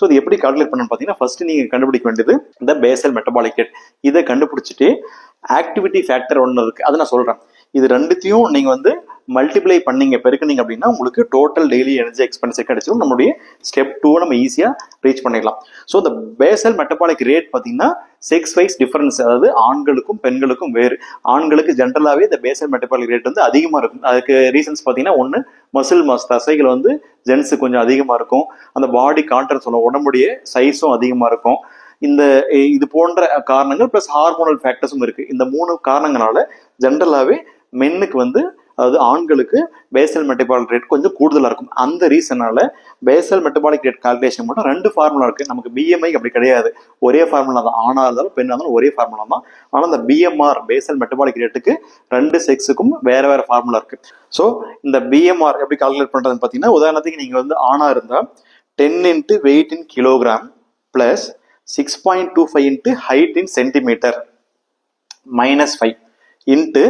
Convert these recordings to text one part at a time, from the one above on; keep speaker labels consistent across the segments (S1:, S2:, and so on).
S1: So இது எப்படி calculate பண்ணணும்னு பார்த்தீங்கன்னா ஃபர்ஸ்ட் நீங்கள் கண்டுபிடிக்க வேண்டியது இந்த பேசல் மெட்டபாலிக் ரேட். இதை கண்டுபிடிச்சிட்டு ஆக்டிவிட்டி ஃபேக்டர் ஒன்று இருக்குது, அதை நான் சொல்கிறேன். இது ரெண்டுத்தையும் நீங்கள் வந்து மல்டிப்ளை பண்ணீங்க பெருக்குனீங்க அப்படின்னா உங்களுக்கு டோட்டல் டெய்லி எனர்ஜி எக்ஸ்பென்டிச்சர் கிடைச்சிடும். நம்மளுடைய ஸ்டெப் 2 நம்ம ஈஸியாக ரீச் பண்ணிடலாம். ஸோ இந்த பேசல் மெட்டபாலிக் ரேட் பார்த்தீங்கன்னா செக்ஸ் வைஸ் டிஃபரன்ஸ், அதாவது ஆண்களுக்கும் பெண்களுக்கும் வேறு. ஆண்களுக்கு ஜென்ரலாகவே இந்த பேசல் மெட்டபாலிக் ரேட் வந்து அதிகமாக இருக்கும். அதுக்கு ரீசன்ஸ் பார்த்தீங்கன்னா ஒன்று மசில் மாஸ், தசைகள் வந்து ஜென்ஸுக்கு கொஞ்சம் அதிகமாக இருக்கும். அந்த பாடி கான்ட்ராக்ட் சொல்ல உடம்புடைய சைஸும் அதிகமாக இருக்கும். இது போன்ற காரணங்கள் பிளஸ் ஹார்மோனல் ஃபேக்டர்ஸும் இருக்கு. இந்த 3 காரணங்களால ஜென்ரலாகவே மென்னுக்கு வந்து, அதாவது ஆண்களுக்கு பேசல் மெட்டபாலிக் ரேட் கொஞ்சம் கூடுதலாக இருக்கும். அந்த ரீசனால பேசல் மெட்டபாலிக் ரேட் கால்குலேஷன் மட்டும் 2 ஃபார்முலா இருக்கு. நமக்கு பிஎம்ஐ அப்படி கிடையாது, ஒரே ஃபார்முலா தான். ஆணா இருந்தாலும் பெண்ணா இருந்தாலும் ஒரே ஃபார்முலா தான். ஆனால் இந்த பிஎம்ஆர் பேசல் மெட்டபாலிக் ரேட்டுக்கு 2 செக்ஸுக்கும் வேற வேற ஃபார்முலா இருக்கு. ஸோ இந்த பிஎம்ஆர் எப்படி கால்குலேட் பண்றதுன்னு பார்த்தீங்கன்னா, உதாரணத்துக்கு நீங்க வந்து ஆணா இருந்தால் 10 × weight in kilogram plus 6.25 × height in centimeter minus 5 into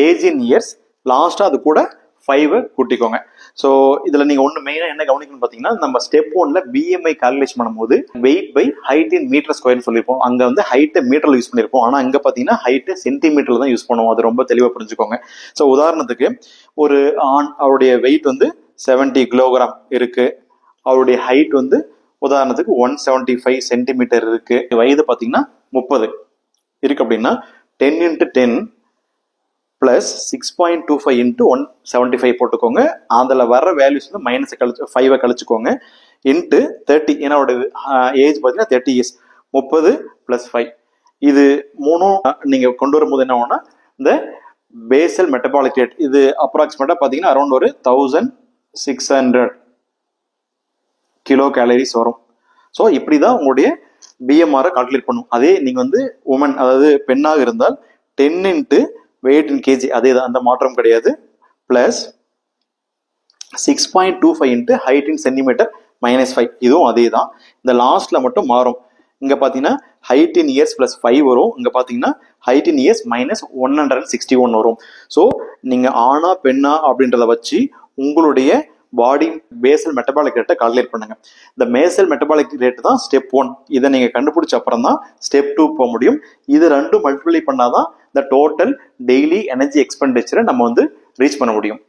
S1: age in years, லாஸ்டா அது கூட 5 கூட்டிக்கோங்க. ஸோ இதுல நீங்க ஒன்று மெயினா என்ன கவனிக்கணும்னு பார்த்தீங்கன்னா, நம்ம ஸ்டெப் 1ல பிஎம்ஐ கால்குலேஷன் பண்ணும்போது weight by height in meter ஸ்கொயர்னு சொல்லியிருப்போம். அங்க வந்து ஹைட்டை மீட்டர்ல யூஸ் பண்ணியிருப்போம். ஆனா அங்க பார்த்தீங்கன்னா ஹைட்டு சென்டிமீட்டர்ல தான் யூஸ் பண்ணுவோம். அது ரொம்ப தெளிவாக புரிஞ்சுக்கோங்க. ஸோ உதாரணத்துக்கு ஒரு ஆண், அவருடைய வெயிட் வந்து 70 கிலோகிராம் இருக்கு. அவருடைய ஹைட் வந்து உதாரணத்துக்கு 175 சென்டிமீட்டர் இருக்கு. வயது பார்த்தீங்கன்னா 30 இருக்கு. அப்படின்னா 10 × 10 பிளஸ் 6.25 × 175 போட்டுக்கோங்க. அதில் வர்ற வேல்யூஸ் வந்து மைனஸ் கழிச்சு 5 கழிச்சுக்கோங்க. இன்ட்டு 30, ஏன்னா ஏஜ் பார்த்தீங்கன்னா 30 இயர்ஸ். 30 + 5 இது 3 நீங்கள் கொண்டு வரும்போது என்ன ஆகும்னா, இந்த பேசல் மெட்டபாலிக் ரேட் இது அப்ராக்சிமேட்டாக பார்த்தீங்கன்னா அரௌண்ட் ஒரு 1600 கிலோ கேலரிஸ் வரும். ஸோ இப்படி தான் உங்களுடைய பிஎம்ஆரை கால்குலேட் பண்ணும். அதே நீங்கள் வந்து உமன், அதாவது பெண்ணாக இருந்தால் 10 × weight in kg, அதே தான், அந்த மாற்றம் கிடையாது. Plus 6.25 × height in centimeter minus 5, இதுவும் அதே தான். இந்த லாஸ்ட்ல மட்டும் மாறும். இங்க பாத்தீங்கன்னா height in years plus 5 வரும். இங்க பாத்தீங்கன்னா height in years minus 161 வரும். ஸோ நீங்க ஆணா பெண்ணா அப்படின்றத வச்சு உங்களுடைய பாடி பேசல் மெட்டபாலிக் ரேட்டை கால்குலேட் பண்ணுங்க. இந்த பேசல் மெட்டபாலிக் ரேட் தான் ஸ்டெப் 1. இதை நீங்க கண்டுபிடிச்ச அப்புறம் தான் ஸ்டெப் 2 போக முடியும். இது 2 மல்டிப்ளை பண்ணாதான் இந்த டோட்டல் டெய்லி எனர்ஜி எக்ஸ்பெண்டிச்சரை நம்ம வந்து ரீச் பண்ண முடியும்.